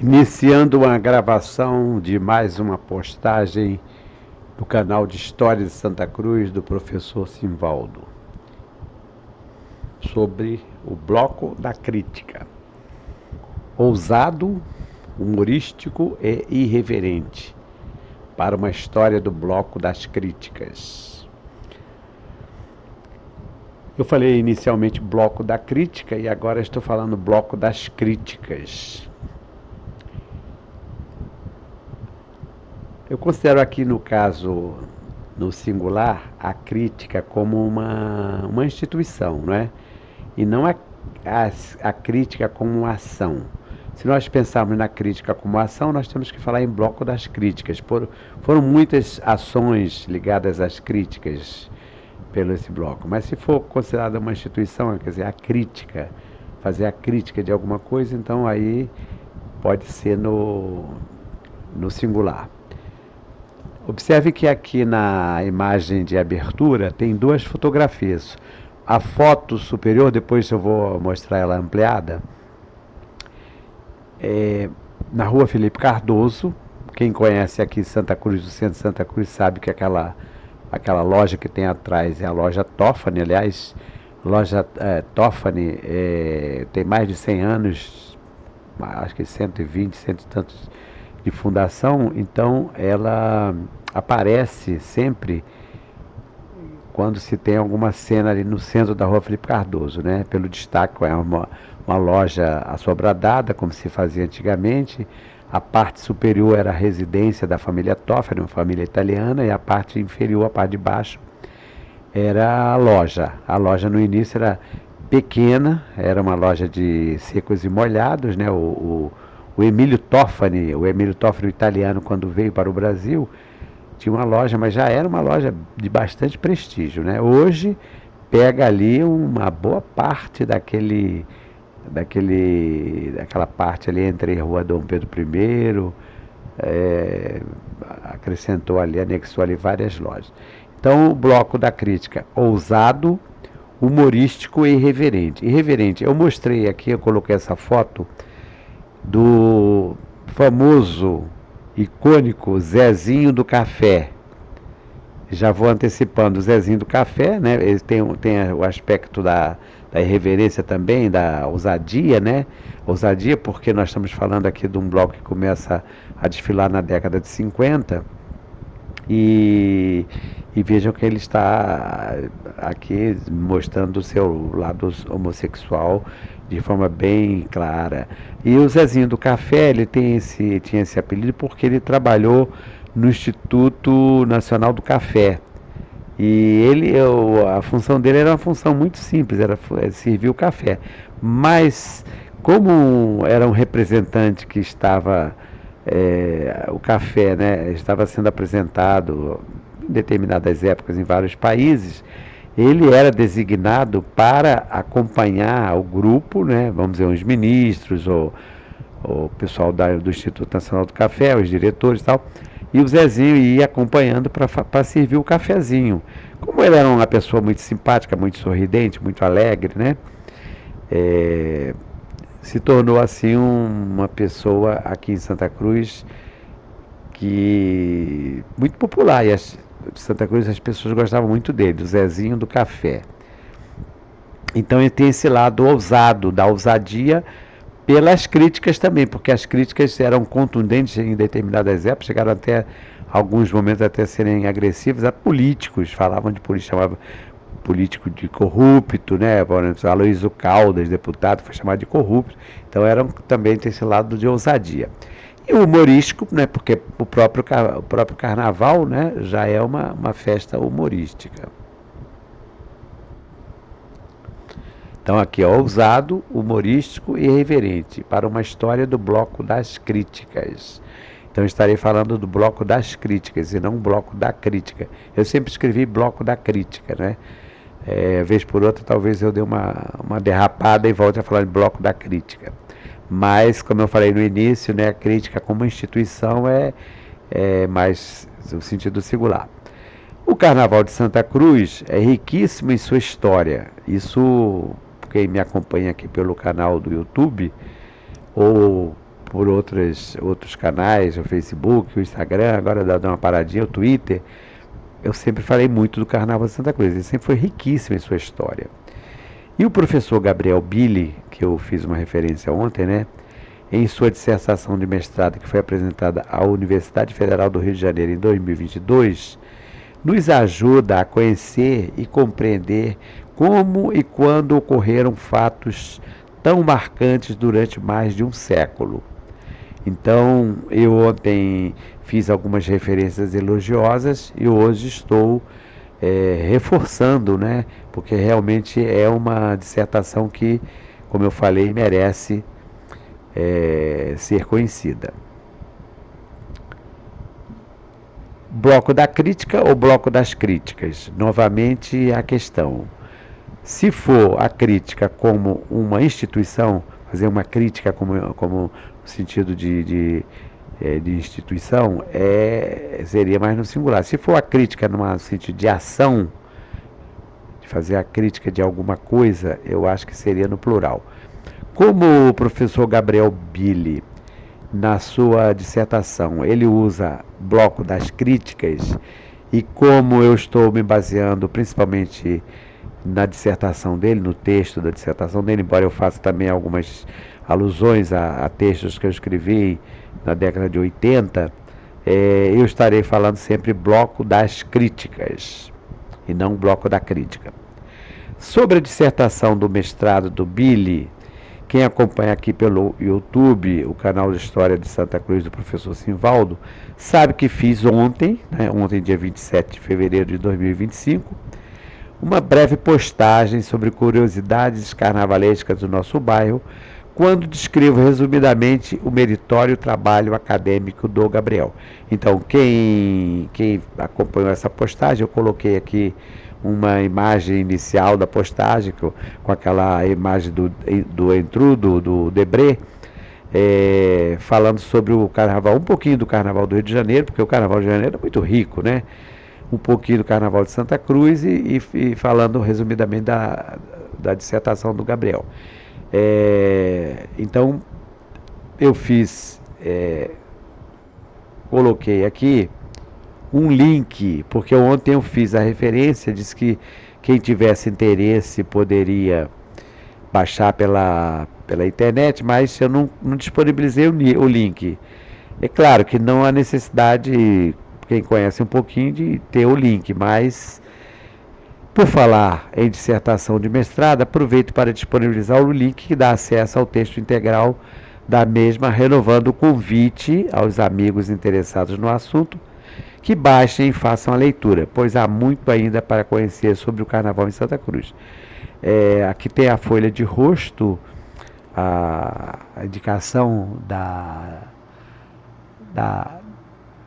Iniciando uma gravação de mais uma postagem do canal de História de Santa Cruz do professor Simvaldo, sobre o Bloco da Crítica. Ousado, humorístico e irreverente, para uma história do Bloco das Críticas. Eu falei inicialmente Bloco da Crítica e agora estou falando Bloco das Críticas. Eu considero aqui no caso, no singular, a crítica como uma instituição, não é? E não a crítica como uma ação. Se nós pensarmos na crítica como ação, nós temos que falar em bloco das críticas. Foram muitas ações ligadas às críticas pelo esse bloco. Mas se for considerada uma instituição, quer dizer, a crítica, fazer a crítica de alguma coisa, então aí pode ser no singular. Observe que aqui na imagem de abertura tem duas fotografias. A foto superior, depois eu vou mostrar ela ampliada, na rua Felipe Cardoso. Quem conhece aqui Santa Cruz, do centro de Santa Cruz, sabe que aquela loja que tem atrás é a loja Toffani. Aliás, loja Toffani tem mais de 100 anos, acho que 120, cento e tantos de fundação. Então ela aparece sempre quando se tem alguma cena ali no centro da rua Felipe Cardoso, né? Pelo destaque, é uma loja assobradada, como se fazia antigamente. A parte superior era a residência da família Toffani, uma família italiana, e a parte inferior, a parte de baixo, era a loja. A loja no início era pequena, era uma loja de secos e molhados, né? O Emílio Toffani, o italiano, quando veio para o Brasil, tinha uma loja, mas já era uma loja de bastante prestígio, né? Hoje pega ali uma boa parte daquela parte ali entre a Rua Dom Pedro I, acrescentou ali, anexou ali várias lojas. Então o bloco da crítica, ousado, humorístico e irreverente. Irreverente, eu mostrei aqui, eu coloquei essa foto do famoso, icônico Zezinho do Café. Já vou antecipando, o Zezinho do Café, né? Ele tem o aspecto da irreverência também, da ousadia, né? Ousadia porque nós estamos falando aqui de um bloco que começa a desfilar na década de 50. E vejam que ele está aqui mostrando o seu lado homossexual de forma bem clara. E o Zezinho do Café, ele tinha esse apelido porque ele trabalhou no Instituto Nacional do Café. E a função dele era uma função muito simples, era servir o café. Mas como era um representante que estava o café, né, estava sendo apresentado em determinadas épocas em vários países, ele era designado para acompanhar o grupo, né, vamos dizer, os ministros, ou o pessoal do Instituto Nacional do Café, os diretores e tal, e o Zezinho ia acompanhando para servir o cafezinho. Como ele era uma pessoa muito simpática, muito sorridente, muito alegre, né, se tornou assim uma pessoa aqui em Santa Cruz que muito popular. E Santa Cruz, as pessoas gostavam muito dele, do Zezinho do Café. Então ele tem esse lado ousado, da ousadia, pelas críticas também, porque as críticas eram contundentes em determinadas épocas, chegaram até alguns momentos até serem agressivos a políticos, falavam de políticos, chamavam político de corrupto, né? Por exemplo, Aloysio Caldas, deputado, foi chamado de corrupto. Então também tem esse lado de ousadia. E o humorístico, né? Porque o próprio carnaval, né, já é uma festa humorística. Então aqui é ousado, humorístico e irreverente, para uma história do bloco das críticas. Então estarei falando do bloco das críticas e não bloco da crítica. Eu sempre escrevi bloco da crítica, né? Vez por outra talvez eu dê uma derrapada e volte a falar de bloco da crítica. Mas, como eu falei no início, né, a crítica como instituição é mais no sentido singular. O Carnaval de Santa Cruz é riquíssimo em sua história. Isso, quem me acompanha aqui pelo canal do YouTube, ou por outros canais, o Facebook, o Instagram, agora dá uma paradinha, o Twitter. Eu sempre falei muito do Carnaval de Santa Cruz, ele sempre foi riquíssimo em sua história. E o professor Gabriel Billy, que eu fiz uma referência ontem, né, em sua dissertação de mestrado que foi apresentada à Universidade Federal do Rio de Janeiro em 2022, nos ajuda a conhecer e compreender como e quando ocorreram fatos tão marcantes durante mais de um século. Então, eu ontem fiz algumas referências elogiosas e hoje estou reforçando, né? Porque realmente é uma dissertação que, como eu falei, merece ser conhecida. Bloco da crítica ou bloco das críticas? Novamente a questão. Se for a crítica como uma instituição, fazer uma crítica como no sentido de instituição, seria mais no singular. Se for a crítica no sentido de ação, de fazer a crítica de alguma coisa, eu acho que seria no plural. Como o professor Gabriel Billy, na sua dissertação, ele usa bloco das críticas, e como eu estou me baseando principalmente na dissertação dele, no texto da dissertação dele, embora eu faça também algumas alusões a textos que eu escrevi na década de 80, eu estarei falando sempre bloco das críticas e não bloco da crítica. Sobre a dissertação do mestrado do Billy, quem acompanha aqui pelo YouTube o canal de História de Santa Cruz do professor Simvaldo, sabe que fiz ontem, ontem dia 27 de fevereiro de 2025, uma breve postagem sobre curiosidades carnavalescas do nosso bairro, quando descrevo resumidamente o meritório trabalho acadêmico do Gabriel. Então, quem acompanhou essa postagem, eu coloquei aqui uma imagem inicial da postagem, com aquela imagem do intrudo, do Debré, falando sobre o carnaval, um pouquinho do carnaval do Rio de Janeiro, porque o carnaval do Rio de Janeiro é muito rico, né? Um pouquinho do carnaval de Santa Cruz e falando resumidamente da dissertação do Gabriel. Então, eu coloquei aqui um link, porque ontem eu fiz a referência, disse que quem tivesse interesse poderia baixar pela internet, mas eu não disponibilizei o link. É claro que não há necessidade, quem conhece um pouquinho, de ter o link, mas por falar em dissertação de mestrado, aproveito para disponibilizar o link que dá acesso ao texto integral da mesma, renovando o convite aos amigos interessados no assunto que baixem e façam a leitura, pois há muito ainda para conhecer sobre o Carnaval em Santa Cruz. Aqui tem a folha de rosto, a indicação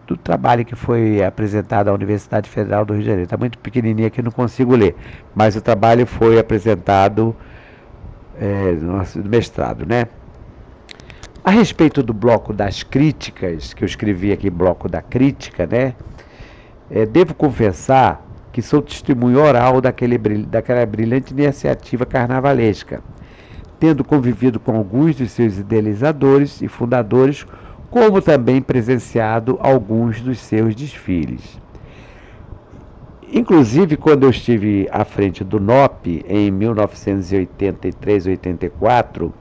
do trabalho que foi apresentado à Universidade Federal do Rio de Janeiro. Está muito pequenininho aqui, não consigo ler, mas o trabalho foi apresentado no nosso mestrado, né? A respeito do bloco das críticas, que eu escrevi aqui, bloco da crítica, né? Devo confessar que sou testemunho oral daquela brilhante iniciativa carnavalesca, tendo convivido com alguns de seus idealizadores e fundadores, como também presenciado alguns dos seus desfiles. Inclusive, quando eu estive à frente do NOP, em 1983-84,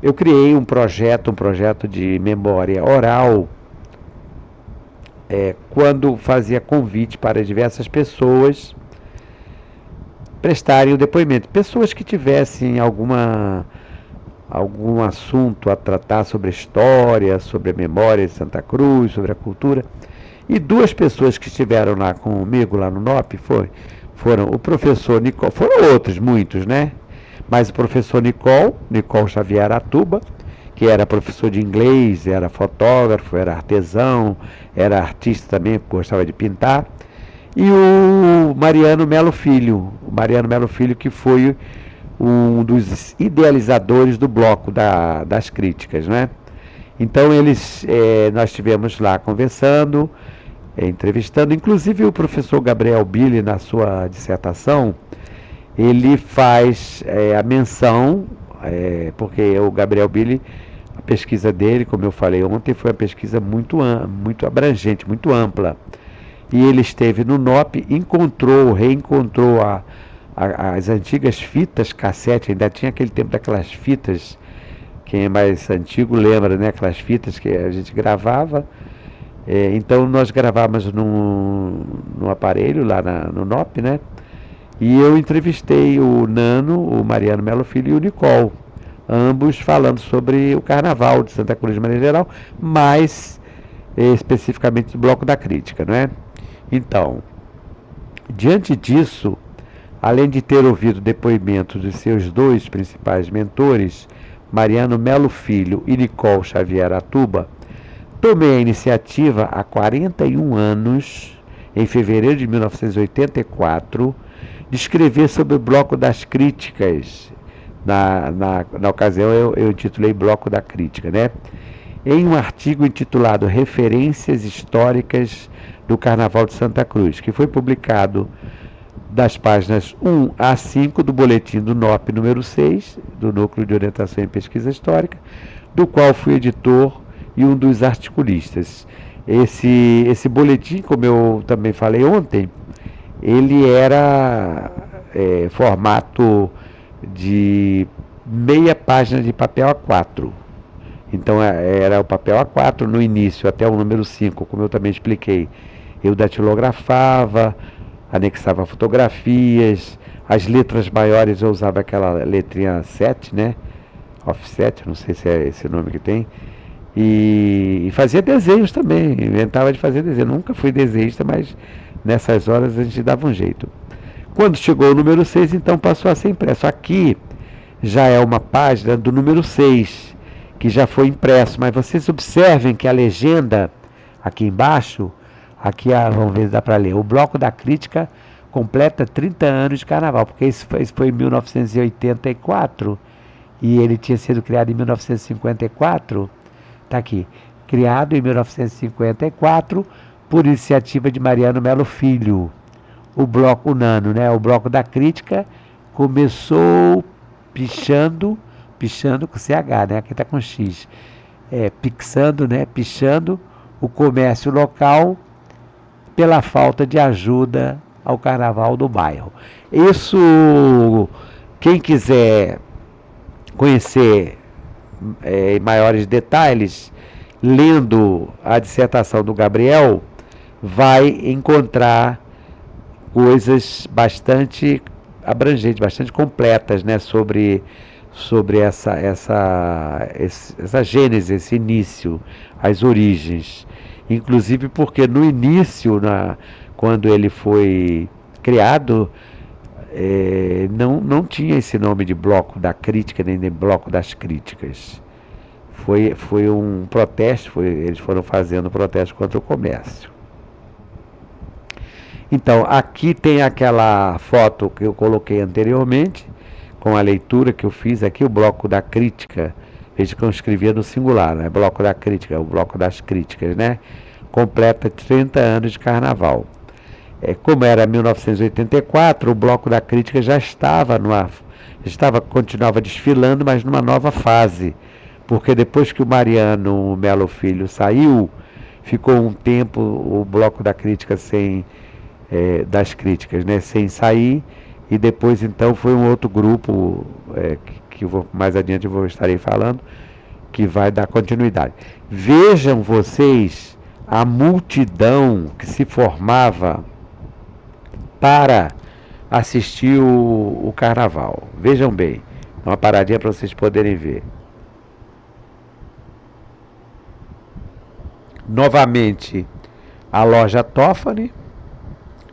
eu criei um projeto de memória oral, quando fazia convite para diversas pessoas prestarem o depoimento. Pessoas que tivessem algum assunto a tratar sobre a história, sobre a memória de Santa Cruz, sobre a cultura. E duas pessoas que estiveram lá comigo, lá no NOP, foram o professor Nicol, foram outros, muitos, né? Mas o professor Nicol Xavier Atuba, que era professor de inglês, era fotógrafo, era artesão, era artista também, gostava de pintar. E o Mariano Melo Filho, que foi um dos idealizadores do bloco das críticas, né? Então nós estivemos lá conversando, entrevistando, inclusive o professor Gabriel Billy, na sua dissertação, ele faz a menção porque o Gabriel Billy, a pesquisa dele, como eu falei ontem, foi uma pesquisa muito abrangente, muito ampla. E ele esteve no NOP, reencontrou as antigas fitas cassete, ainda tinha aquele tempo daquelas fitas, quem é mais antigo lembra, né? Aquelas fitas que a gente gravava. Então nós gravávamos num aparelho lá no NOP, né? E eu entrevistei o Nano, o Mariano Melo Filho e o Nicole, ambos falando sobre o Carnaval de Santa Cruz de maneira geral, mas especificamente do Bloco da Crítica, não é? Então, diante disso, além de ter ouvido depoimentos de seus dois principais mentores, Mariano Melo Filho e Nicole Xavier Atuba, tomei a iniciativa há 41 anos, em fevereiro de 1984, de escrever sobre o Bloco das Críticas. Na ocasião eu intitulei Bloco da Crítica, né? Em um artigo intitulado Referências Históricas do Carnaval de Santa Cruz, que foi publicado das páginas 1 a 5 do boletim do NOP número 6, do Núcleo de Orientação e Pesquisa Histórica, do qual fui editor e um dos articulistas. Esse boletim, como eu também falei ontem, ele era formato de meia página de papel A4. Então era o papel A4 no início, até o número 5, como eu também expliquei. Eu datilografava, anexava fotografias, as letras maiores eu usava aquela letrinha 7, né? Offset, não sei se é esse nome que tem. E fazia desenhos também, inventava de fazer desenho. Nunca fui desenhista, mas nessas horas a gente dava um jeito. Quando chegou o número 6, então passou a ser impresso. Aqui já é uma página do número 6, que já foi impresso, mas vocês observem que a legenda aqui embaixo, vamos ver se dá para ler, o Bloco da Crítica completa 30 anos de carnaval, porque isso foi em 1984 e ele tinha sido criado em 1954, está aqui, criado em 1954 por iniciativa de Mariano Melo Filho. O Nano, né? O Bloco da Crítica começou pichando com CH, né? Aqui está com X. Pixando, né? Pichando o comércio local pela falta de ajuda ao carnaval do bairro. Isso, quem quiser conhecer em maiores detalhes, lendo a dissertação do Gabriel, vai encontrar coisas bastante abrangentes, bastante completas, né, sobre essa gênese, esse início, as origens. Inclusive porque no início, quando ele foi criado, não tinha esse nome de Bloco da Crítica, nem de Bloco das Críticas. Foi um protesto, eles foram fazendo protesto contra o comércio. Então, aqui tem aquela foto que eu coloquei anteriormente, com a leitura que eu fiz aqui, o Bloco da Crítica. Veja que eu escrevia no singular, né? Bloco da Crítica, o Bloco das Críticas, né? Completa 30 anos de carnaval. Como era 1984, o Bloco da Crítica continuava desfilando, mas numa nova fase. Porque depois que o Mariano Melo Filho saiu, ficou um tempo o Bloco da Crítica das críticas, né, sem sair, e depois então foi um outro grupo que mais adiante eu estarei falando, que vai dar continuidade. Vejam vocês a multidão que se formava para assistir o carnaval. Vejam bem, uma paradinha para vocês poderem ver. Novamente a loja Toffani,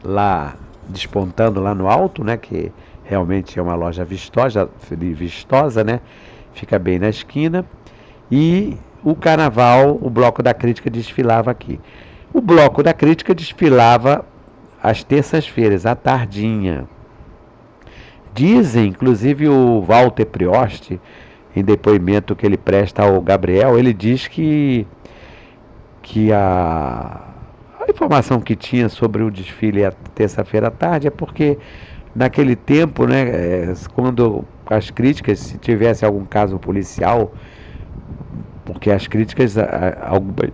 lá despontando lá no alto, né, que realmente é uma loja vistosa, né, fica bem na esquina, e o carnaval, o Bloco da Crítica desfilava aqui. O Bloco da Crítica desfilava às terças-feiras, à tardinha. Dizem, inclusive o Walter Prioste, em depoimento que ele presta ao Gabriel, ele diz que a informação que tinha sobre o desfile à terça-feira à tarde é porque naquele tempo, né, quando as críticas, se tivesse algum caso policial, porque as críticas,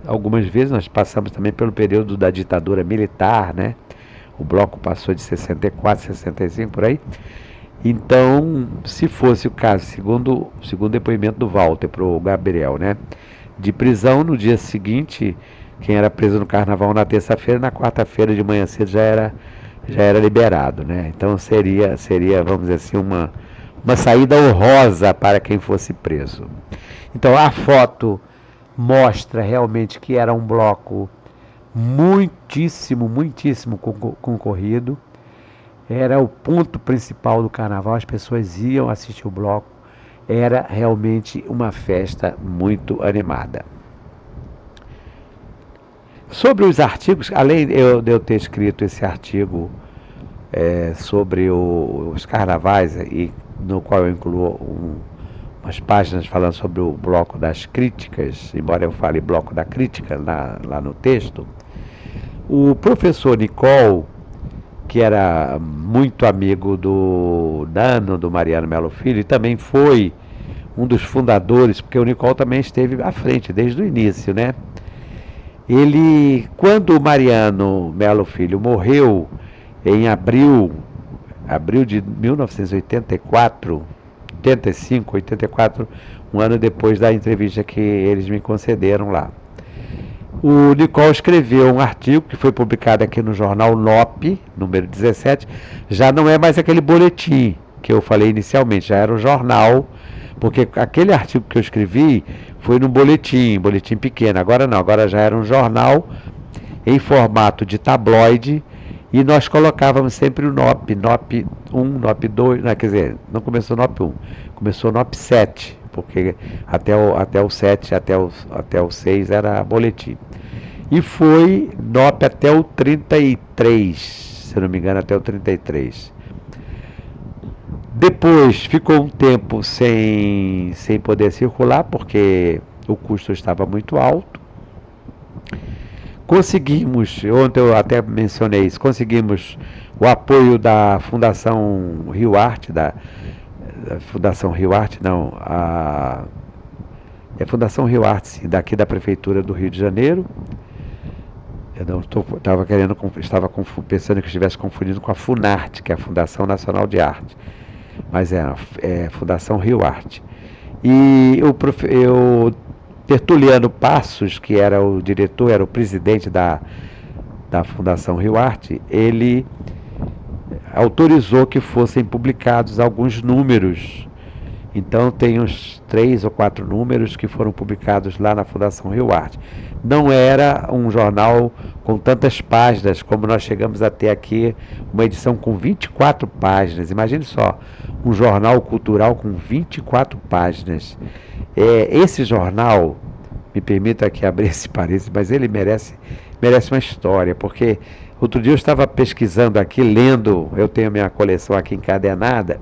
algumas vezes nós passamos também pelo período da ditadura militar, né? O bloco passou de 64, 65 por aí. Então, se fosse o caso, segundo o depoimento do Walter para o Gabriel, né, de prisão no dia seguinte, quem era preso no carnaval na terça-feira, na quarta-feira de manhã cedo já era liberado, né? Então seria, vamos dizer assim, uma saída honrosa para quem fosse preso. Então a foto mostra realmente que era um bloco muitíssimo concorrido. Era o ponto principal do carnaval, as pessoas iam assistir o bloco. Era realmente uma festa muito animada. Sobre os artigos, além de eu ter escrito esse artigo sobre os carnavais, e no qual eu incluo umas páginas falando sobre o bloco das críticas, embora eu fale bloco da crítica lá no texto, o professor Nicol, que era muito amigo do Nano, do Mariano Melo Filho, e também foi um dos fundadores, porque o Nicol também esteve à frente desde o início, né? Ele, quando o Mariano Melo Filho morreu em abril de 1984, 85, 84, um ano depois da entrevista que eles me concederam lá. O Nicol escreveu um artigo que foi publicado aqui no jornal NOP, número 17, já não é mais aquele boletim que eu falei inicialmente, já era um jornal, porque aquele artigo que eu escrevi foi num boletim pequeno, agora não, agora já era um jornal em formato de tabloide, e nós colocávamos sempre o NOP 1, NOP 2, não, quer dizer, não começou o NOP 1, começou o NOP 7, porque até o 7, até o 6 era boletim. E foi NOP até o 33, se não me engano, até o 33. Depois ficou um tempo sem poder circular, porque o custo estava muito alto. Conseguimos, ontem eu até mencionei isso, conseguimos o apoio da Fundação Rio Arte, Fundação Rio Arte, não, Fundação Rio Arte, sim, daqui da Prefeitura do Rio de Janeiro. Eu não estava pensando que estivesse confundindo com a Funarte, que é a Fundação Nacional de Arte, mas é Fundação Rio Arte. E o Tertuliano Passos, que era o diretor, era o presidente da Fundação Rio Arte, ele autorizou que fossem publicados alguns números. Então tem uns 3 ou 4 números que foram publicados lá na Fundação Rio Arte. Não era um jornal com tantas páginas como nós chegamos a ter aqui, uma edição com 24 páginas. Imagine só, um jornal cultural com 24 páginas. Esse jornal, me permita aqui abrir esse parênteses, mas ele merece uma história, porque outro dia eu estava pesquisando aqui, lendo, eu tenho minha coleção aqui encadernada,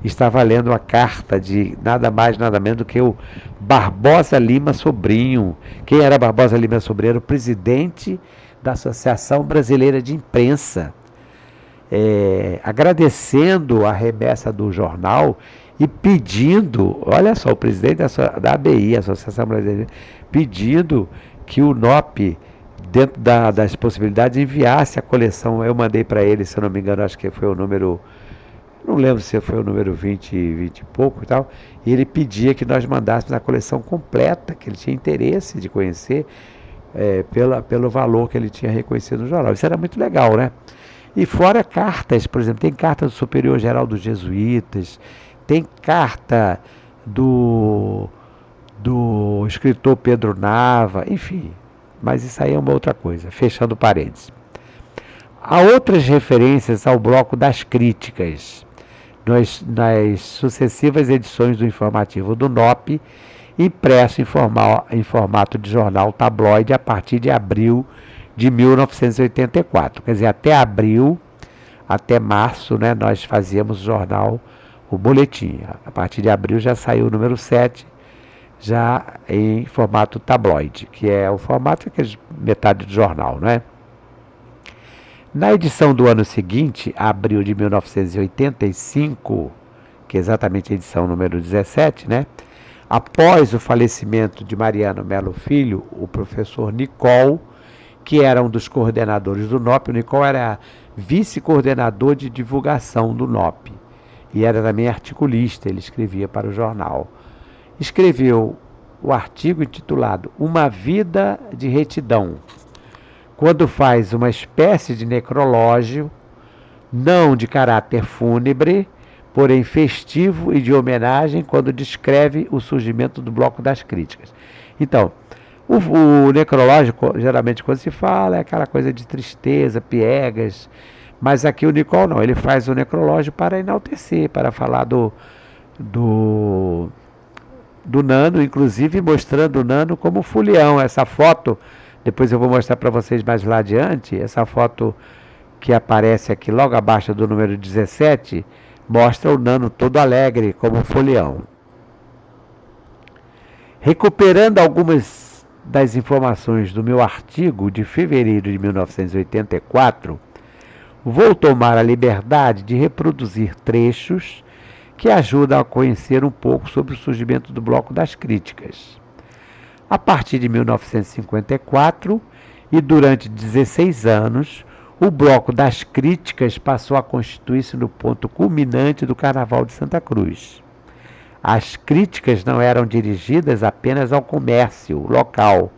estava lendo a carta de nada mais, nada menos do que o Barbosa Lima Sobrinho. Quem era Barbosa Lima Sobrinho? Era o presidente da Associação Brasileira de Imprensa, agradecendo a remessa do jornal e pedindo, olha só, o presidente da ABI, Associação Brasileira, pedindo que o NOP, dentro das possibilidades, enviasse a coleção. Eu mandei para ele, se eu não me engano, acho que foi o número, não lembro se foi o número 20 e pouco e tal, e ele pedia que nós mandássemos a coleção completa, que ele tinha interesse de conhecer, pelo valor que ele tinha reconhecido no jornal. Isso era muito legal, né? E fora cartas, por exemplo, tem carta do Superior Geral dos Jesuítas, tem carta do escritor Pedro Nava, enfim, mas isso aí é uma outra coisa, fechando parênteses. Há outras referências ao bloco das críticas, nas sucessivas edições do informativo do NOP, impresso em formato de jornal tabloide a partir de abril de 1984. Quer dizer, até março, né, nós fazíamos o jornal, o boletim. A partir de abril já saiu o número 7, já em formato tabloide, que é o formato que é metade do jornal, né? Na edição do ano seguinte, abril de 1985, que é exatamente a edição número 17, né? Após o falecimento de Mariano Melo Filho, o professor Nicol, que era um dos coordenadores do NOP, o Nicol era vice-coordenador de divulgação do NOP e era também articulista, ele escrevia para o jornal. Escreveu o artigo intitulado Uma Vida de Retidão, quando faz uma espécie de necrológio, não de caráter fúnebre, porém festivo e de homenagem, quando descreve o surgimento do Bloco das Críticas. Então, o necrológico, geralmente quando se fala, é aquela coisa de tristeza, piegas, mas aqui o Nicol não, ele faz o necrológico para enaltecer, para falar do Nano, inclusive mostrando o Nano como fulião. Essa foto, depois eu vou mostrar para vocês mais lá adiante, essa foto que aparece aqui logo abaixo do número 17, mostra o Nano todo alegre como folião. Recuperando algumas das informações do meu artigo de fevereiro de 1984, vou tomar a liberdade de reproduzir trechos que ajudam a conhecer um pouco sobre o surgimento do Bloco das Críticas. A partir de 1954 e durante 16 anos, o Bloco das Críticas passou a constituir-se no ponto culminante do Carnaval de Santa Cruz. As críticas não eram dirigidas apenas ao comércio local,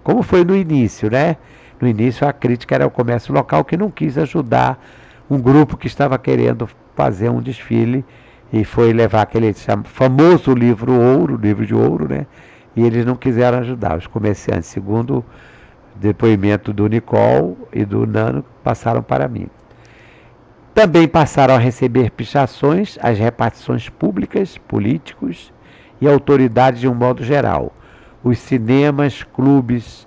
como foi no início, né? No início a crítica era ao comércio local que não quis ajudar um grupo que estava querendo fazer um desfile e foi levar aquele famoso livro ouro, livro de ouro, né? E eles não quiseram ajudar. Os comerciantes, segundo o depoimento do Nicol e do Nano, passaram para mim. Também passaram a receber pichações as repartições públicas, políticos e autoridades de um modo geral. Os cinemas, clubes,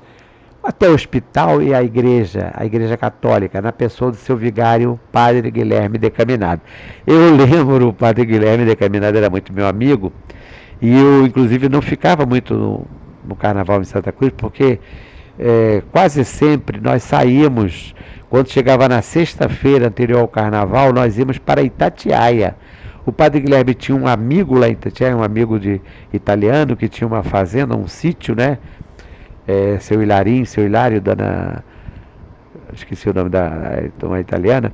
até o hospital e a igreja católica, na pessoa do seu vigário, Padre Guilherme Decaminado. Eu lembro, o Padre Guilherme Decaminado era muito meu amigo, e eu, inclusive, não ficava muito no Carnaval em Santa Cruz, porque quase sempre nós saímos, quando chegava na sexta-feira anterior ao Carnaval, nós íamos para Itatiaia. O Padre Guilherme tinha um amigo lá em Itatiaia, um amigo italiano, que tinha uma fazenda, um sítio, né? Seu Hilário, dona, esqueci o nome da uma italiana,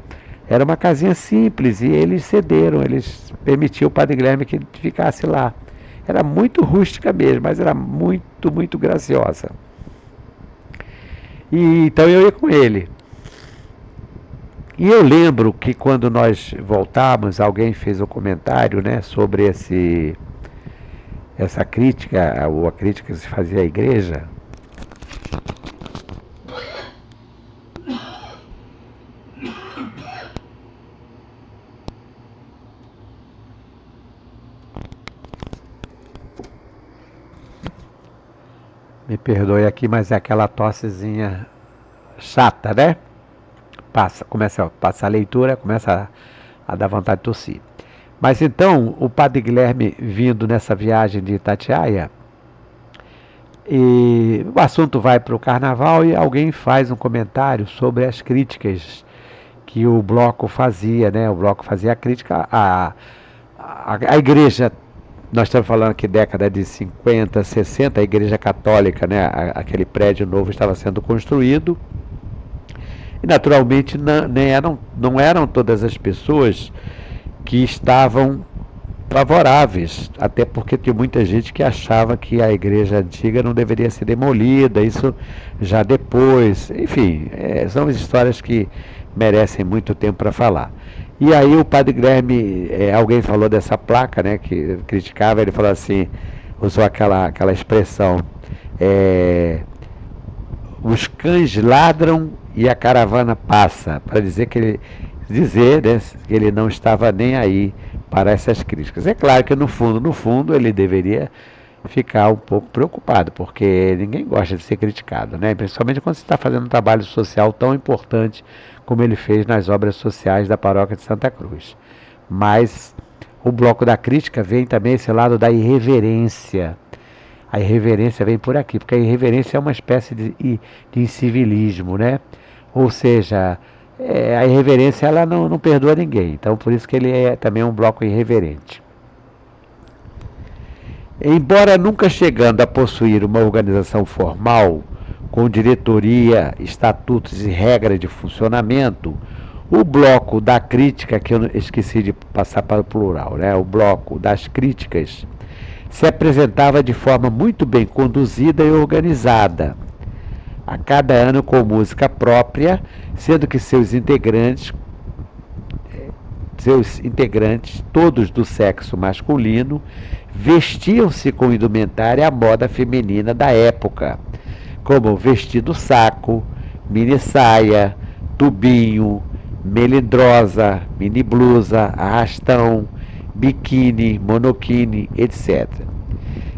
era uma casinha simples e eles cederam, eles permitiam o Padre Guilherme que ele ficasse lá. Era muito rústica mesmo, mas era muito, muito graciosa. E então eu ia com ele. E eu lembro que quando nós voltávamos, alguém fez um comentário, né, sobre essa crítica, ou a crítica que se fazia à igreja. Me perdoe aqui, mas é aquela tossezinha chata, né? Começa a passar a leitura, começa a dar vontade de tossir. Mas então, o Padre Guilherme vindo nessa viagem de Itatiaia, e o assunto vai para o Carnaval e alguém faz um comentário sobre as críticas que o Bloco fazia, né? O Bloco fazia a crítica à igreja. Nós estamos falando aqui década de 50, 60, a igreja católica, né? Aquele prédio novo estava sendo construído. E naturalmente não eram todas as pessoas que estavam favoráveis, até porque tinha muita gente que achava que a igreja antiga não deveria ser demolida, isso já depois, enfim, são histórias que merecem muito tempo para falar. E aí o Padre Guilherme, alguém falou dessa placa, né, que criticava, ele falou assim, usou aquela expressão, os cães ladram e a caravana passa, para dizer né, que ele não estava nem aí para essas críticas. É claro que no fundo ele deveria ficar um pouco preocupado, porque ninguém gosta de ser criticado, né? Principalmente quando você está fazendo um trabalho social tão importante como ele fez nas obras sociais da paróquia de Santa Cruz. Mas o bloco da crítica vem também esse lado da irreverência. A irreverência vem por aqui, porque a irreverência é uma espécie de incivilismo, né? Ou seja, a irreverência ela não perdoa ninguém. Então por isso que ele é também um bloco irreverente. Embora nunca chegando a possuir uma organização formal, com diretoria, estatutos e regras de funcionamento, o bloco da crítica, que eu esqueci de passar para o plural, né? O bloco das críticas, se apresentava de forma muito bem conduzida e organizada, a cada ano com música própria, sendo que seus integrantes, todos do sexo masculino, vestiam-se com indumentária à moda feminina da época, como vestido saco, mini saia, tubinho, melindrosa, mini blusa, arrastão, biquíni, monoquine, etc.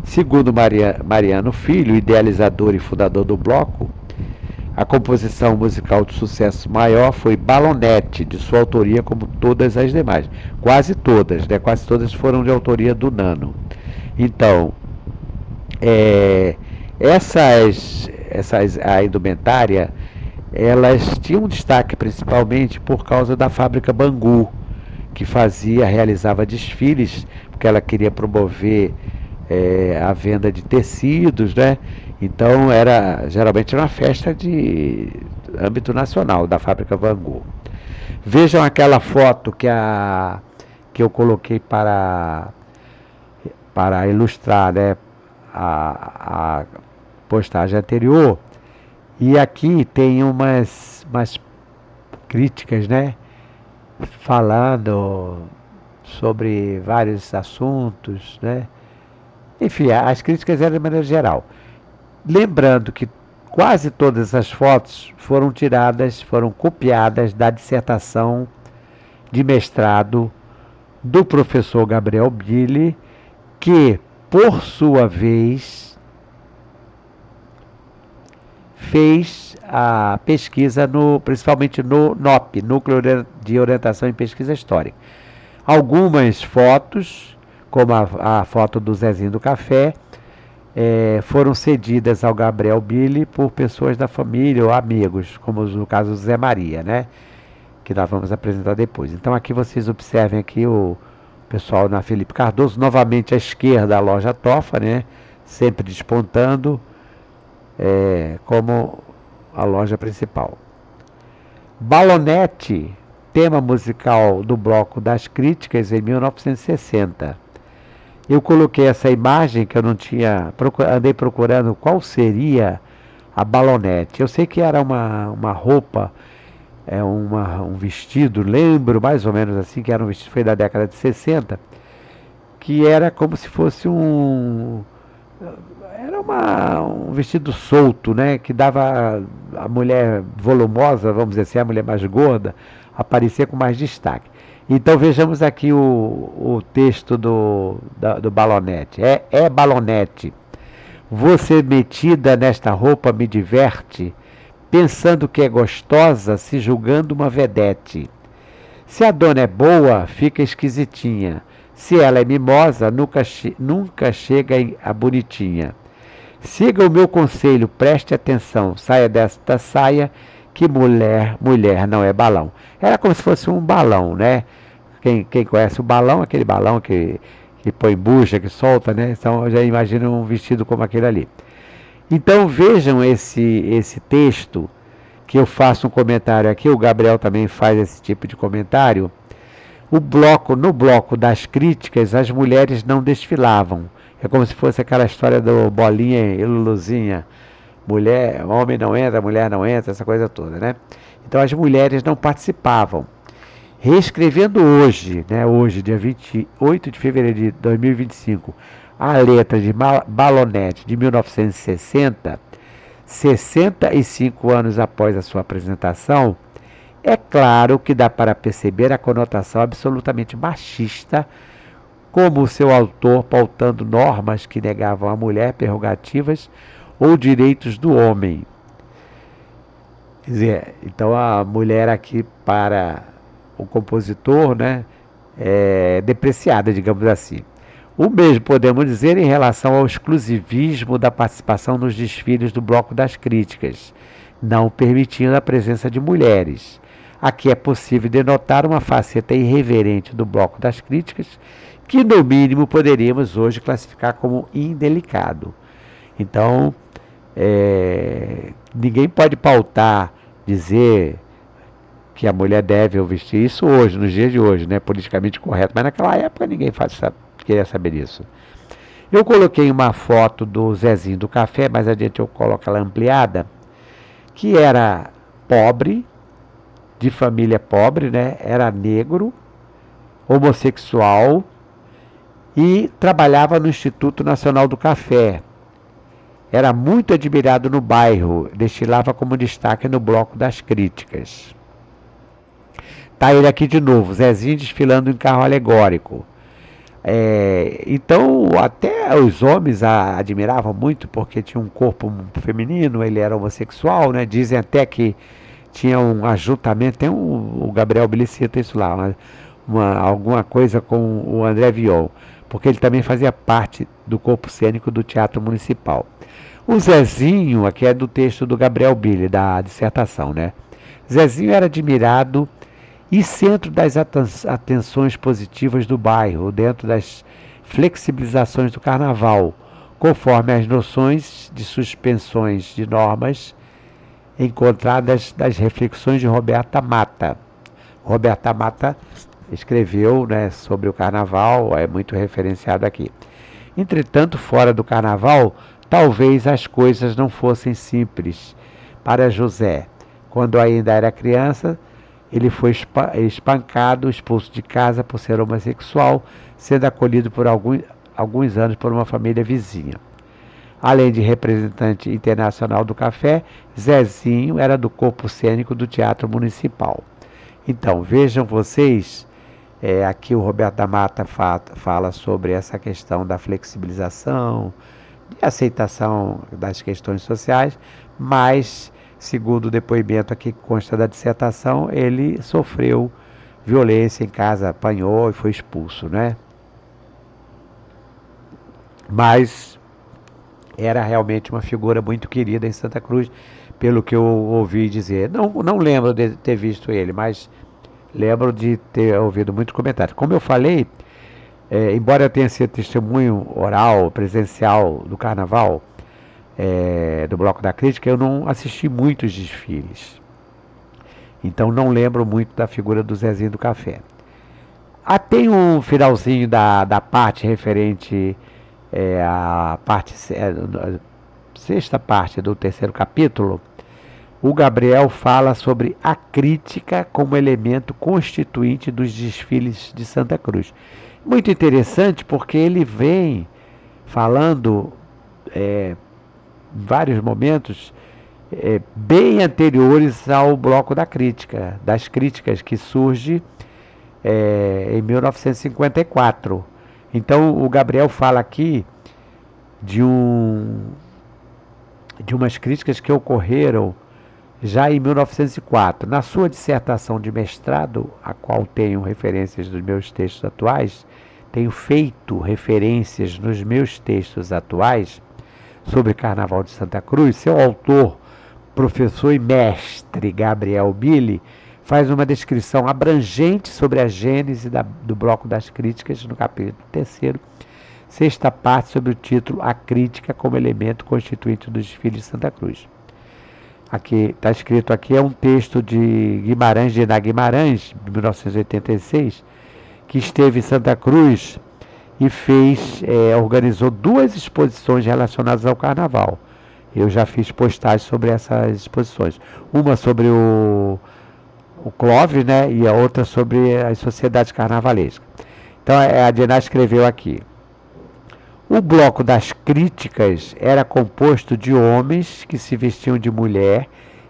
Segundo Mariano Filho, idealizador e fundador do bloco, a composição musical de sucesso maior foi Balonete, de sua autoria, como todas as demais. Quase todas, né? Quase todas foram de autoria do Nano. Então, a indumentária, elas tinham destaque principalmente por causa da fábrica Bangu, que realizava desfiles, porque ela queria promover a venda de tecidos, né? Então geralmente era uma festa de âmbito nacional da fábrica Bangu. Vejam aquela foto que eu coloquei para ilustrar, né, a postagem anterior. E aqui tem umas críticas, né, falando sobre vários assuntos, né? Enfim, as críticas eram de maneira geral. Lembrando que quase todas as fotos foram copiadas da dissertação de mestrado do professor Gabriel Bille, que, por sua vez, fez a pesquisa principalmente no NOP, Núcleo de Orientação em Pesquisa Histórica. Algumas fotos, como a foto do Zezinho do Café, foram cedidas ao Gabriel Bille por pessoas da família ou amigos, como no caso do Zé Maria, né? Que nós vamos apresentar depois. Então aqui vocês observem aqui o pessoal na Felipe Cardoso, novamente à esquerda a loja Tofa, né? Sempre despontando como a loja principal. Balonete, tema musical do bloco das críticas em 1960. Eu coloquei essa imagem que eu não tinha, andei procurando qual seria a balonete. Eu sei que era uma roupa, um vestido, lembro mais ou menos assim, que era um vestido, foi da década de 60, que era como se fosse um vestido solto, né, que dava a mulher volumosa, vamos dizer assim, a mulher mais gorda, aparecer com mais destaque. Então vejamos aqui o texto do Balonete. Balonete. Você metida nesta roupa me diverte, pensando que é gostosa, se julgando uma vedete. Se a dona é boa, fica esquisitinha. Se ela é mimosa, nunca chega a bonitinha. Siga o meu conselho, preste atenção, saia desta saia, que mulher não é balão. Era como se fosse um balão, né? Quem conhece o balão, aquele balão que põe bucha, que solta, né? Então já imagina um vestido como aquele ali. Então vejam esse texto, que eu faço um comentário aqui, o Gabriel também faz esse tipo de comentário. No bloco das críticas, as mulheres não desfilavam. É como se fosse aquela história do Bolinha e Luluzinha. Homem não entra, mulher não entra, essa coisa toda, né? Então as mulheres não participavam. Reescrevendo hoje, né, hoje, dia 28 de fevereiro de 2025, a letra de Balonete de 1960, 65 anos após a sua apresentação, é claro que dá para perceber a conotação absolutamente machista, como o seu autor pautando normas que negavam à mulher prerrogativas ou direitos do homem. Quer dizer, então a mulher aqui para o compositor, né, é depreciada, digamos assim. O mesmo podemos dizer em relação ao exclusivismo da participação nos desfiles do Bloco das Críticas, não permitindo a presença de mulheres. Aqui é possível denotar uma faceta irreverente do bloco das críticas, que no mínimo poderíamos hoje classificar como indelicado. Então, ninguém pode pautar, dizer que a mulher deve vestir isso hoje, nos dias de hoje, né? Politicamente correto, mas naquela época ninguém queria saber disso. Eu coloquei uma foto do Zezinho do Café, mais adiante eu coloco ela ampliada, que era pobre, de família pobre, né? Era negro, homossexual e trabalhava no Instituto Nacional do Café. Era muito admirado no bairro, destilava como destaque no bloco das críticas. Tá ele aqui de novo, Zezinho desfilando em carro alegórico. Então, até os homens a admiravam muito porque tinha um corpo feminino, ele era homossexual, né? Dizem até que tinha um ajuntamento, o Gabriel Billy cita isso lá, alguma coisa com o André Viol, porque ele também fazia parte do corpo cênico do Teatro Municipal. O Zezinho, aqui é do texto do Gabriel Billy, da dissertação, né? Zezinho era admirado e centro das atenções positivas do bairro, dentro das flexibilizações do carnaval, conforme as noções de suspensões de normas encontradas das reflexões de Roberta Mata. Roberta Mata escreveu, né, sobre o carnaval, é muito referenciado aqui. Entretanto, fora do carnaval, talvez as coisas não fossem simples para José. Quando ainda era criança, ele foi espancado, expulso de casa por ser homossexual, sendo acolhido por alguns anos por uma família vizinha. Além de representante internacional do café, Zezinho era do corpo cênico do Teatro Municipal. Então, vejam vocês, aqui o Roberto da Mata fala sobre essa questão da flexibilização, de aceitação das questões sociais, mas, segundo o depoimento aqui que consta da dissertação, ele sofreu violência em casa, apanhou e foi expulso, né? Mas era realmente uma figura muito querida em Santa Cruz, pelo que eu ouvi dizer. Não lembro de ter visto ele, mas lembro de ter ouvido muitos comentários. Como eu falei, embora eu tenha sido testemunho oral, presencial do carnaval, do Bloco da Crítica, eu não assisti muitos desfiles. Então não lembro muito da figura do Zezinho do Café. Tem um finalzinho da parte referente à sexta parte do terceiro capítulo. O Gabriel fala sobre a crítica como elemento constituinte dos desfiles de Santa Cruz. Muito interessante porque ele vem falando em vários momentos bem anteriores ao bloco da crítica, das críticas que surge em 1954. Então o Gabriel fala aqui de umas críticas que ocorreram já em 1904. Na sua dissertação de mestrado, a qual tenho referências dos meus textos atuais, tenho feito referências nos meus textos atuais sobre Carnaval de Santa Cruz, seu autor, professor e mestre Gabriel Billy, faz uma descrição abrangente sobre a gênese do Bloco das Críticas, no capítulo 3º, sexta parte, sobre o título A Crítica como Elemento Constituinte do Desfile de Santa Cruz. Aqui está escrito aqui, é um texto de Guimarães, de Iná Guimarães, de 1986, que esteve em Santa Cruz e organizou 2 exposições relacionadas ao carnaval. Eu já fiz postagens sobre essas exposições. Uma sobre o Clóvis, né, e a outra sobre as sociedades carnavalescas. Então a Diná escreveu aqui: o bloco das críticas era composto de homens que se vestiam de mulher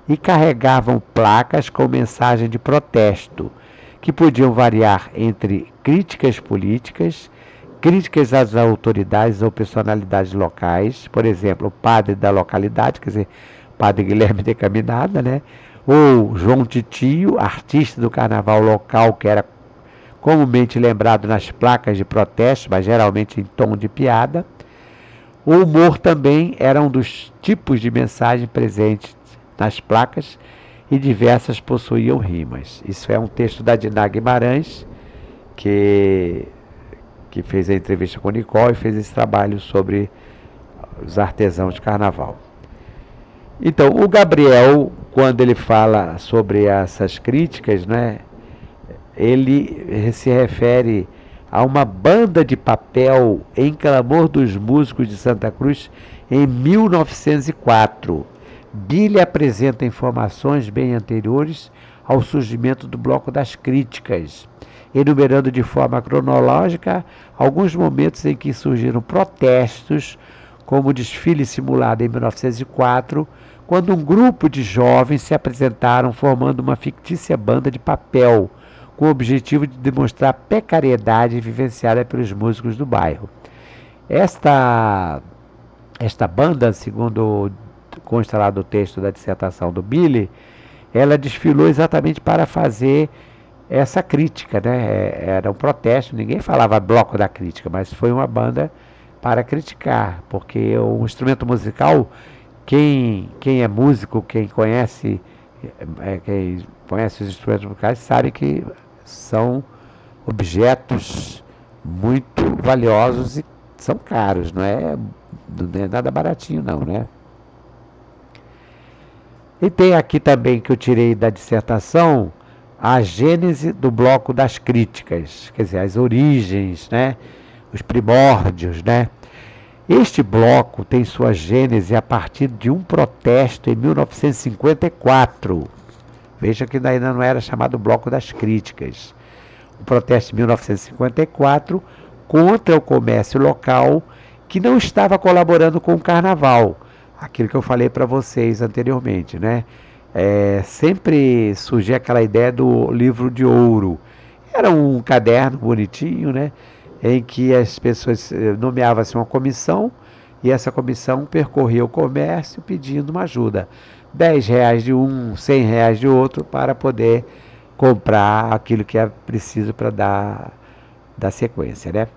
e carregavam placas com mensagem de protesto, que podiam variar entre críticas políticas, críticas às autoridades ou personalidades locais, por exemplo, o padre da localidade, quer dizer, padre Guilherme de Caminada, né? Ou João Titio, artista do carnaval local, que era comumente lembrado nas placas de protesto, mas geralmente em tom de piada. O humor também era um dos tipos de mensagem presentes nas placas, e diversas possuíam rimas. Isso é um texto da Diná Guimarães, que fez a entrevista com o Nicole e fez esse trabalho sobre os artesãos de carnaval. Então, o Gabriel, quando ele fala sobre essas críticas, né, ele se refere a uma banda de papel em clamor dos músicos de Santa Cruz em 1904. Billy apresenta informações bem anteriores ao surgimento do Bloco das Críticas, enumerando de forma cronológica alguns momentos em que surgiram protestos, como o desfile simulado em 1904, quando um grupo de jovens se apresentaram formando uma fictícia banda de papel, com o objetivo de demonstrar a precariedade vivenciada pelos músicos do bairro. Esta banda, segundo consta lá do texto da dissertação do Billy, ela desfilou exatamente para fazer essa crítica, né? Era um protesto, ninguém falava bloco da crítica, mas foi uma banda para criticar, porque o instrumento musical, quem é músico, quem conhece os instrumentos musicais, sabe que são objetos muito valiosos e são caros, não é nada baratinho não, né? E tem aqui também que eu tirei da dissertação a gênese do Bloco das Críticas, quer dizer, as origens, né? Os primórdios, né? Este bloco tem sua gênese a partir de um protesto em 1954. Veja que ainda não era chamado Bloco das Críticas. O protesto de 1954 contra o comércio local que não estava colaborando com o carnaval. Aquilo que eu falei para vocês anteriormente, né? Sempre surgia aquela ideia do livro de ouro. Era um caderno bonitinho, né? Em que as pessoas nomeavam-se uma comissão e essa comissão percorria o comércio pedindo uma ajuda. R$ 10 de um, R$ 100 de outro, para poder comprar aquilo que é preciso para dar sequência, né?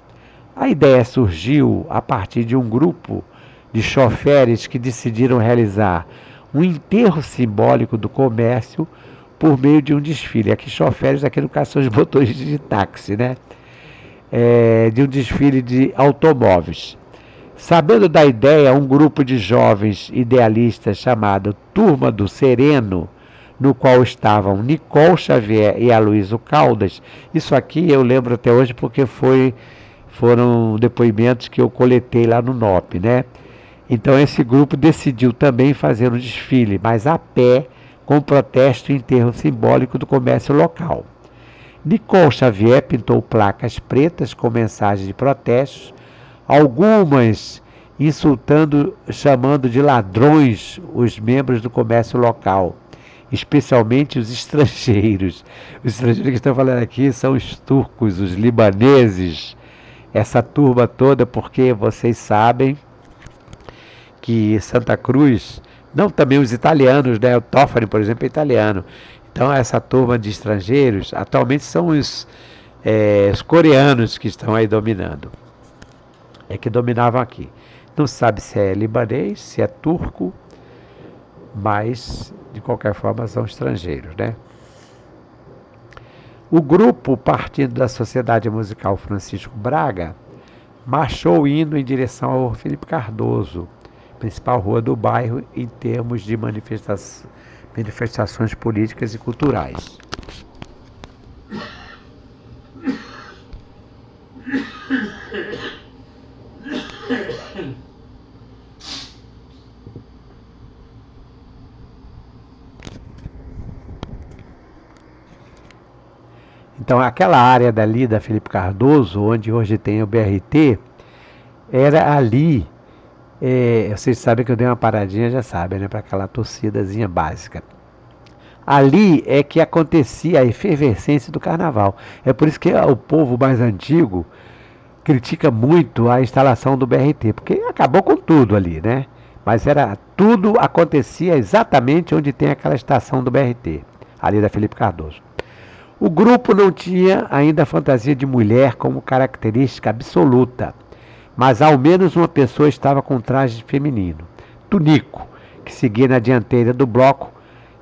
A ideia surgiu a partir de um grupo de choferes que decidiram realizar um enterro simbólico do comércio por meio de um desfile. Aqui choferes, aqui no caso são os motores de táxi, né? De um desfile de automóveis. Sabendo da ideia, um grupo de jovens idealistas chamado Turma do Sereno, no qual estavam Nicole Xavier e Aloysio Caldas. Isso aqui eu lembro até hoje porque foram depoimentos que eu coletei lá no NOP, né? Então esse grupo decidiu também fazer um desfile, mas a pé, com protesto e enterro simbólico do comércio local. Nicole Xavier pintou placas pretas com mensagens de protestos, algumas insultando, chamando de ladrões os membros do comércio local, especialmente os estrangeiros. Os estrangeiros que estão falando aqui são os turcos, os libaneses, essa turma toda, porque vocês sabem que Santa Cruz, não também os italianos, né? O Toffoli, por exemplo, é italiano. Então essa turma de estrangeiros atualmente são os coreanos que estão aí dominando. Que dominavam aqui. Não se sabe se é libanês, se é turco, mas de qualquer forma são estrangeiros, né? O grupo, partindo da Sociedade Musical Francisco Braga, marchou indo em direção ao Felipe Cardoso, principal rua do bairro, em termos de manifestações políticas e culturais. Então, aquela área dali da Felipe Cardoso, onde hoje tem o BRT, era ali, vocês sabem que eu dei uma paradinha, já sabem, né, para aquela torcidazinha básica. Ali é que acontecia a efervescência do carnaval. É por isso que o povo mais antigo critica muito a instalação do BRT, porque acabou com tudo ali, né? Mas tudo acontecia exatamente onde tem aquela estação do BRT, ali da Felipe Cardoso. O grupo não tinha ainda a fantasia de mulher como característica absoluta, mas ao menos uma pessoa estava com traje feminino. Tunico, que seguia na dianteira do bloco,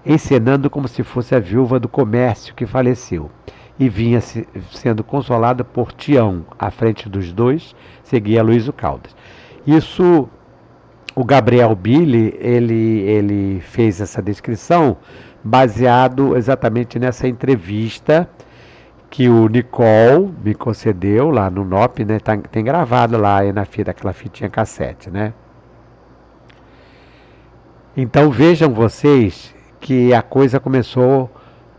encenando como se fosse a viúva do comércio que faleceu. E vinha sendo consolada por Tião. À frente dos dois, seguia Luísio Caldas. Isso, o Gabriel Billy, ele fez essa descrição baseado exatamente nessa entrevista que o Nicole me concedeu lá no NOP, né? Tem gravado lá aí na fita, aquela fitinha cassete, né? Então vejam vocês que a coisa começou,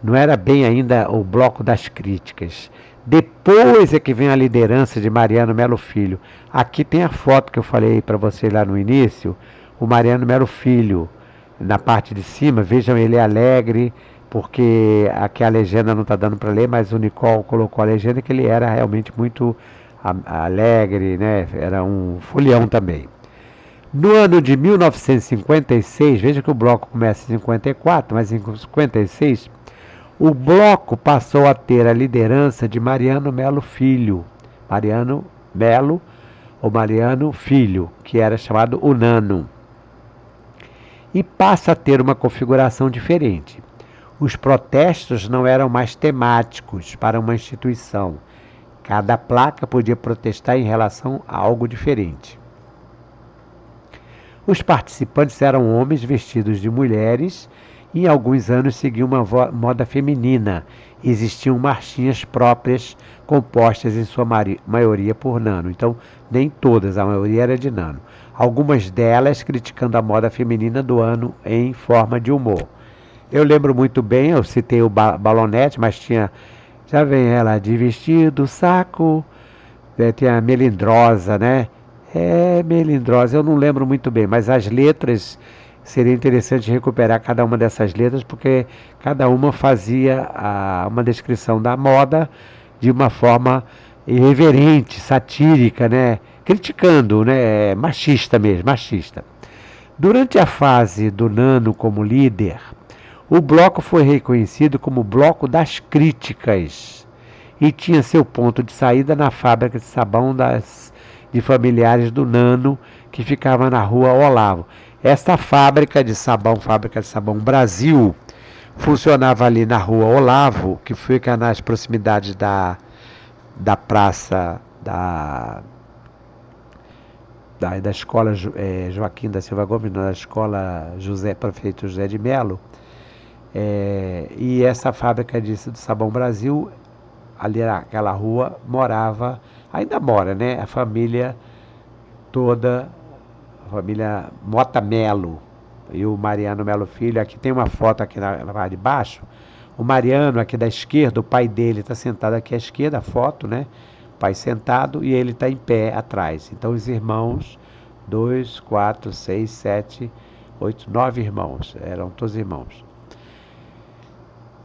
não era bem ainda o bloco das críticas. Depois é que vem a liderança de Mariano Melo Filho. Aqui tem a foto que eu falei para vocês lá no início, o Mariano Melo Filho, na parte de cima, vejam ele alegre, porque aqui a legenda não está dando para ler, mas o Nicole colocou a legenda que ele era realmente muito alegre, né? Era um folião também. No ano de 1956, veja que o bloco começa em 54, mas em 56, o bloco passou a ter a liderança de Mariano Melo Filho. Mariano Melo, ou Mariano Filho, que era chamado o Nano. E passa a ter uma configuração diferente. Os protestos não eram mais temáticos para uma instituição. Cada placa podia protestar em relação a algo diferente. Os participantes eram homens vestidos de mulheres e em alguns anos seguiam uma moda feminina. Existiam marchinhas próprias, compostas em sua maioria por Nano. Então, nem todas, a maioria era de Nano. Algumas delas criticando a moda feminina do ano em forma de humor. Eu lembro muito bem, eu citei o Balonete, mas tinha, já vem ela de vestido, saco, tinha a Melindrosa, né? Melindrosa, eu não lembro muito bem, mas as letras, seria interessante recuperar cada uma dessas letras, porque cada uma fazia uma descrição da moda de uma forma irreverente, satírica, né? Criticando, né? Machista mesmo, machista. Durante a fase do Nano como líder, o bloco foi reconhecido como bloco das críticas e tinha seu ponto de saída na fábrica de sabão de familiares do Nano, que ficava na rua Olavo. Esta fábrica de sabão Brasil, funcionava ali na rua Olavo, que fica nas proximidades da praça da escola Joaquim da Silva Gomes, da escola Prefeito José de Melo. E essa fábrica de sabão Brasil, ali naquela rua, morava, ainda mora, né? A família toda, a família Mota Melo e o Mariano Melo Filho. Aqui tem uma foto aqui na parte de baixo. O Mariano aqui da esquerda, o pai dele está sentado aqui à esquerda, a foto, né? O pai sentado e ele está em pé atrás. Então os irmãos, 2, 4, 6, 7, 8, 9 irmãos, eram todos irmãos.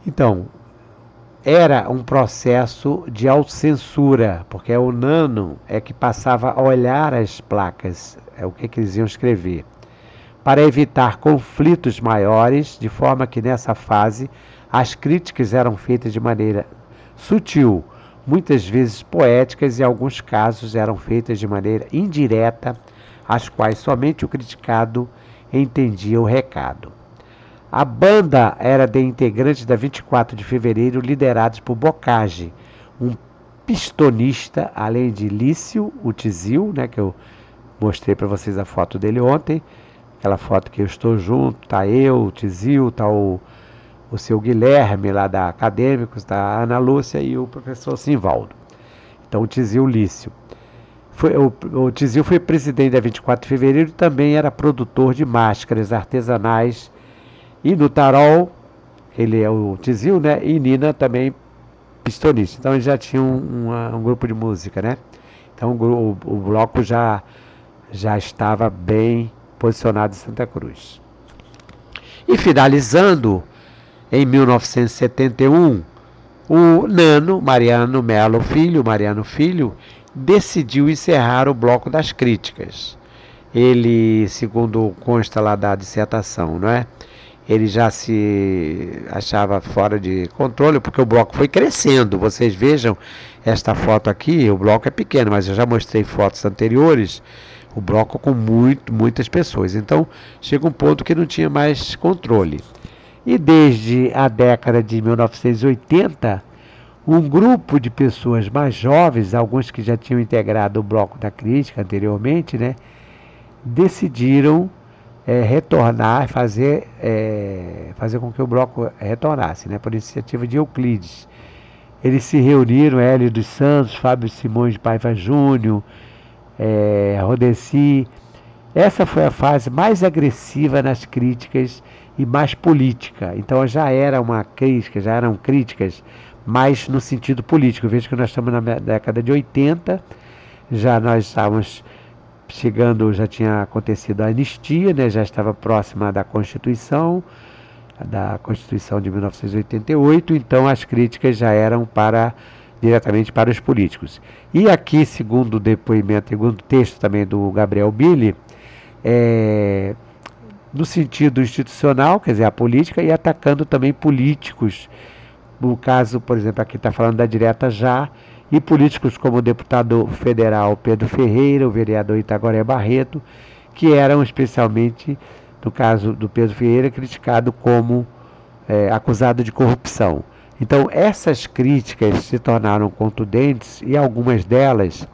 Então, era um processo de autocensura, porque o Nano é que passava a olhar as placas, o que eles iam escrever, para evitar conflitos maiores, de forma que nessa fase as críticas eram feitas de maneira sutil, muitas vezes poéticas e em alguns casos eram feitas de maneira indireta, as quais somente o criticado entendia o recado. A banda era de integrantes da 24 de fevereiro, liderados por Bocage, um pistonista, além de Lício, o Tizil, né, que eu mostrei para vocês a foto dele ontem, aquela foto que eu estou junto, tá eu, o Tizil, tá o seu Guilherme lá da Acadêmicos, tá a Ana Lúcia e o professor Simvaldo. Então o Tizil Lício. O Tizil foi presidente da 24 de fevereiro e também era produtor de máscaras artesanais. E no Tarol, ele é o Tizil, né? E Nina também pistonista. Então eles já tinham um grupo de música, né? Então o bloco já estava bem posicionado em Santa Cruz. E finalizando, em 1971, o Nano, Mariano Melo Filho, decidiu encerrar o bloco das críticas. Ele, segundo consta lá da dissertação, não é? Ele já se achava fora de controle, porque o bloco foi crescendo. Vocês vejam esta foto aqui, o bloco é pequeno, mas eu já mostrei fotos anteriores, o bloco com muitas pessoas. Então, chega um ponto que não tinha mais controle. E desde a década de 1980, um grupo de pessoas mais jovens, alguns que já tinham integrado o Bloco da Crítica anteriormente, né, decidiram retornar, fazer com que o bloco retornasse, né, por iniciativa de Euclides. Eles se reuniram, Hélio dos Santos, Fábio Simões de Paiva Júnior, Rodeci. Essa foi a fase mais agressiva nas críticas e mais política. Então já era uma crítica, já eram críticas mais no sentido político. Veja que nós estamos na década de 80, já nós estávamos chegando, já tinha acontecido a anistia, né? Já estava próxima da Constituição de 1988, então as críticas já eram diretamente para os políticos. E aqui, segundo o depoimento, segundo o texto também do Gabriel Billy, no sentido institucional, quer dizer, a política, e atacando também políticos. No caso, por exemplo, aqui está falando da direta já, e políticos como o deputado federal Pedro Ferreira, o vereador Itagoré Barreto, que eram especialmente, no caso do Pedro Ferreira, criticado como acusado de corrupção. Então, essas críticas se tornaram contundentes e algumas delas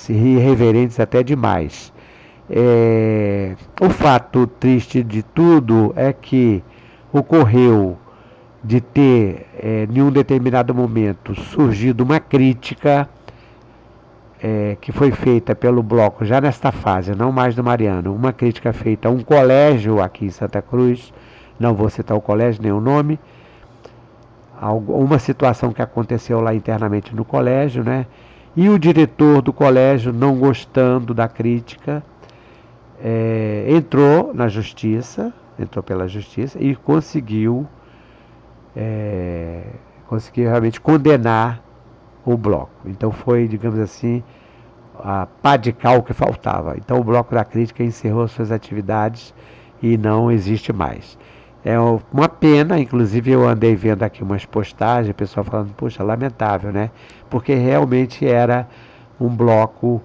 irreverentes até demais. O fato triste de tudo é que ocorreu de ter, em um determinado momento, surgido uma crítica que foi feita pelo bloco já nesta fase, não mais do Mariano, uma crítica feita a um colégio aqui em Santa Cruz, não vou citar o colégio nem o nome, uma situação que aconteceu lá internamente no colégio, né? E o diretor do colégio, não gostando da crítica, entrou pela justiça e conseguiu realmente condenar o bloco. Então foi, digamos assim, a pá de cal que faltava. Então o Bloco da Crítica encerrou suas atividades e não existe mais. É uma pena, inclusive eu andei vendo aqui umas postagens, o pessoal falando, puxa, lamentável, né? Porque realmente era um bloco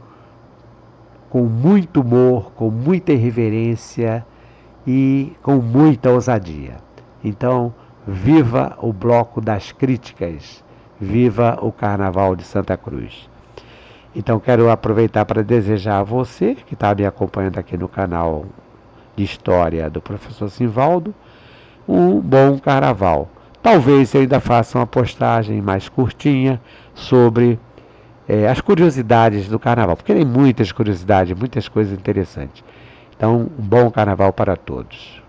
com muito humor, com muita irreverência e com muita ousadia. Então, viva o Bloco das Críticas, viva o Carnaval de Santa Cruz. Então, quero aproveitar para desejar a você, que está me acompanhando aqui no canal de História do Professor Simvaldo, um bom Carnaval. Talvez eu ainda faça uma postagem mais curtinha sobre as curiosidades do Carnaval, porque tem muitas curiosidades, muitas coisas interessantes. Então, um bom Carnaval para todos.